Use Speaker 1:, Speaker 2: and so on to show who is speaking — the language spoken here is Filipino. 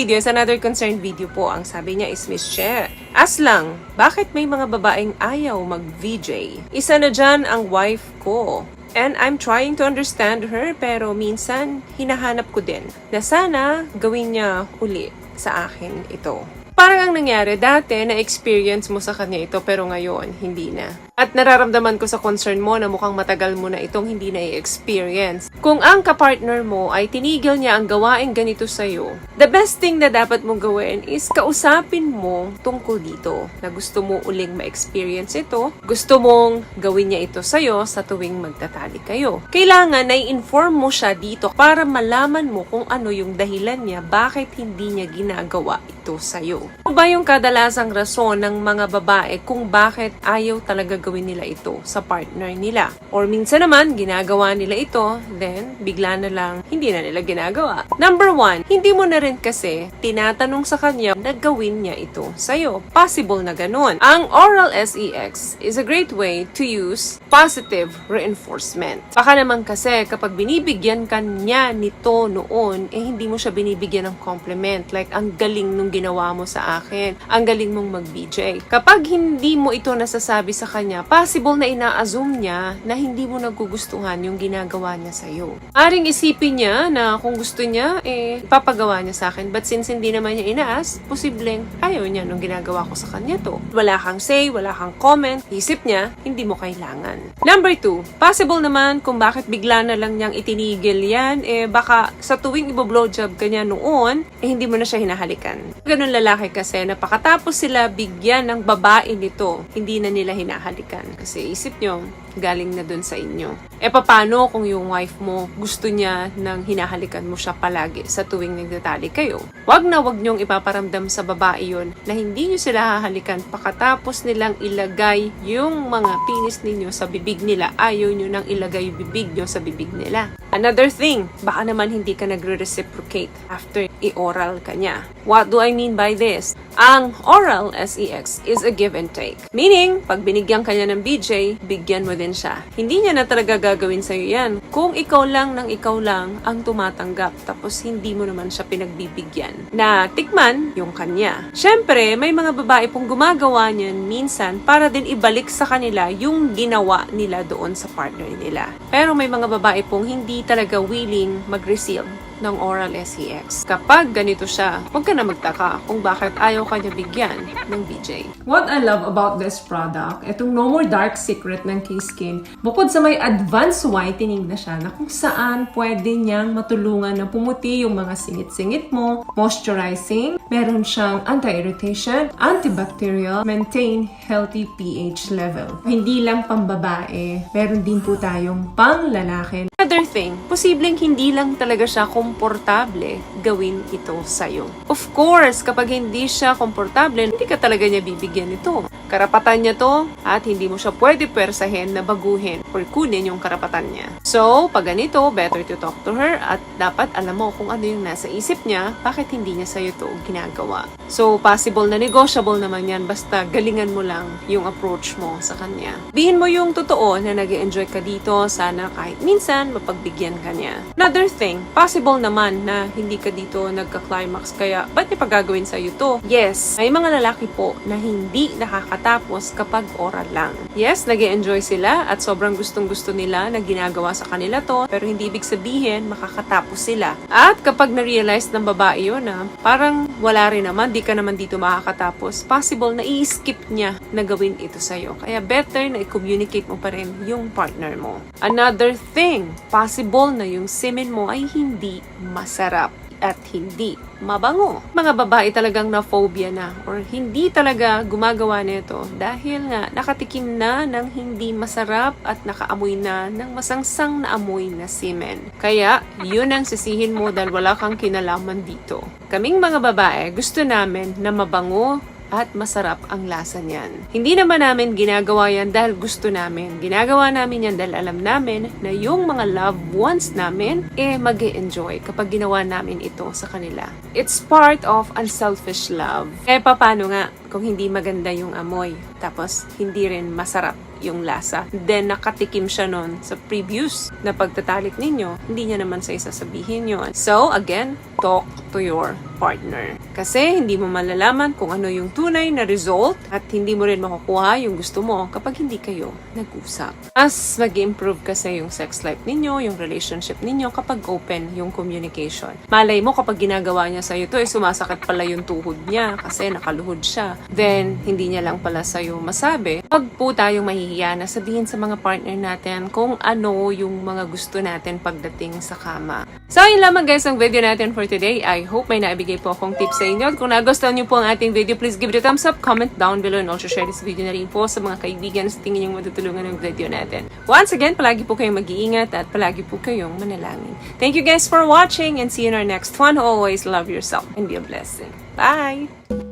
Speaker 1: video is another concerned video po. Ang sabi niya is Miss Che. Aslang, bakit may mga babaeng ayaw mag-VJ? Isa na dyan ang wife ko. And I'm trying to understand her pero minsan hinahanap ko din na sana gawin niya uli sa akin ito. Parang ang nangyari, dati na-experience mo sa kanya ito pero ngayon hindi na. At nararamdaman ko sa concern mo na mukhang matagal mo na itong hindi na-experience. Kung ang kapartner mo ay tinigil niya ang gawain ganito sa'yo, the best thing na dapat mong gawin is kausapin mo tungkol dito. Na gusto mo uling ma-experience ito, gusto mong gawin niya ito sa'yo sa tuwing magtatali kayo. Kailangan na i-inform mo siya dito para malaman mo kung ano yung dahilan niya bakit hindi niya ginagawa ito sa'yo. Ano ba yung kadalasang rason ng mga babae kung bakit ayaw talaga gawin nila ito sa partner nila? Or minsan naman, ginagawa nila ito, then bigla na lang hindi na nila ginagawa. Number 1, hindi mo na rin kasi tinatanong sa kanya na gawin niya ito sa'yo. Possible na ganun. Ang oral sex is a great way to use positive reinforcement. Baka naman kasi kapag binibigyan ka niya nito noon, hindi mo siya binibigyan ng compliment. Like, ang galing nung ginawa mo sa akin. Ang galing mong mag-BJ. Kapag hindi mo ito nasasabi sa kanya, possible na ina-assume niya na hindi mo nagugustuhan yung ginagawa niya sa'yo. Aring isipin niya na kung gusto niya, papagawa niya sa akin. But since hindi naman niya inaas, posibleng ayaw niya nung ginagawa ko sa kanya to. Wala kang say, wala kang comment. Isip niya, hindi mo kailangan. Number 2, possible naman kung bakit bigla na lang niyang itinigil yan, baka sa tuwing ibo-blowjob ka niya noon, hindi mo na siya hinahalikan. Ganun lalaki kasi na pakatapos sila bigyan ng babae nito, hindi na nila hinahalikan. Kasi isip nyo, galing na dun sa inyo. Paano kung yung wife mo gusto niya nang hinahalikan mo siya palagi sa tuwing nagtatali kayo? Wag na wag niyong ipaparamdam sa babae yun na hindi niyo sila hahalikan pakatapos nilang ilagay yung mga penis ninyo sa bibig nila. Ayaw niyo nang ilagay yung bibig niyo sa bibig nila. Another thing, baka naman hindi ka nagre-reciprocate after i-oral ka niya. What do I mean by this? Ang oral sex is a give and take. Meaning, pag binigyan ka niya ng BJ, bigyan mo din siya. Hindi niya na talaga gagawin sa'yo yan. Kung ikaw lang ang tumatanggap, tapos hindi mo naman siya pinagbibigyan na tikman yung kanya. Siyempre, may mga babae pong gumagawa niyan minsan para din ibalik sa kanila yung ginawa nila doon sa partner nila. Pero may mga babae pong hindi talaga willing mag-receive ng oral sex. Kapag ganito siya, huwag ka na magtaka kung bakit ayaw ka niya bigyan ng BJ. What I love about this product, itong No More Dark Secret ng K-Skin, bukod sa may advanced whitening na siya na kung saan pwede niyang matulungan na pumuti yung mga singit-singit mo, moisturizing, meron siyang anti-irritation, antibacterial, maintain healthy pH level. Hindi lang pambabae, meron din po tayong pang-lalaki. Another thing, posibleng hindi lang talaga siya komportable gawin ito sa'yo. Of course, kapag hindi siya komportable, hindi ka talaga niya bibigyan ito. Karapatan niya to at hindi mo siya pwede persahin na baguhin or kunin yung karapatan niya. So, pag ganito, better to talk to her at dapat alam mo kung ano yung nasa isip niya, bakit hindi niya sa'yo to ginagawa. So, possible na negotiable naman yan basta galingan mo lang yung approach mo sa kanya. Bihin mo yung totoo na nag-enjoy ka dito, sana kahit minsan mapagbigyan ka niya. Another thing, possible naman na hindi ka dito nagka-climax kaya ba't niya pagagawin sa'yo to? Yes, may mga lalaki po na hindi nakakatapos kapag oral lang. Yes, nag-enjoy sila at sobrang gustong-gusto nila na ginagawa sa kanila to pero hindi ibig sabihin makakatapos sila. At kapag na-realize ng babae yun na parang wala rin naman, di ka naman dito makakatapos, possible na i-skip niya na gawin ito sa'yo. Kaya better na i-communicate mo pa rin yung partner mo. Another thing, possible na yung semen mo ay hindi masarap at hindi mabango. Mga babae talagang na-phobia na or hindi talaga gumagawa nito dahil nga nakatikim na ng hindi masarap at nakaamoy na ng masangsang na amoy na semen. Kaya, yun ang sisihin mo dahil wala kang kinalaman dito. Kaming mga babae, gusto namin na mabango at masarap ang lasa niyan. Hindi naman namin ginagawa yan dahil gusto namin. Ginagawa namin yan dahil alam namin na yung mga loved ones namin mag-e-enjoy kapag ginawa namin ito sa kanila. It's part of unselfish love. Paano nga kung hindi maganda yung amoy tapos hindi rin masarap yung lasa. Then nakatikim siya nun sa previous na pagtatalik ninyo, hindi niya naman sa isasabihin yun. So again, talk to your partner. Kasi hindi mo malalaman kung ano yung tunay na result at hindi mo rin makukuha yung gusto mo kapag hindi kayo nag-usap. Mas mag-improve kasi yung sex life ninyo, yung relationship ninyo kapag open yung communication. Malay mo kapag ginagawa niya sa'yo to, sumasakit pala yung tuhod niya kasi nakaluhod siya. Then, hindi niya lang pala sa'yo masabi. Pag po tayong mahihiya na sabihin sa mga partner natin kung ano yung mga gusto natin pagdating sa kama. So, yun lamang guys ang video natin for today. I hope may naibigay po akong tips sa inyo. At kung nagustuhan niyo po ang ating video, please give it a thumbs up, comment down below, and also share this video na rin po sa mga kaibigan sa tingin yung matutulungan ng video natin. Once again, palagi po kayong mag-iingat at palagi po kayong manalangin. Thank you guys for watching and see you in our next one. Always love yourself and be a blessing. Bye!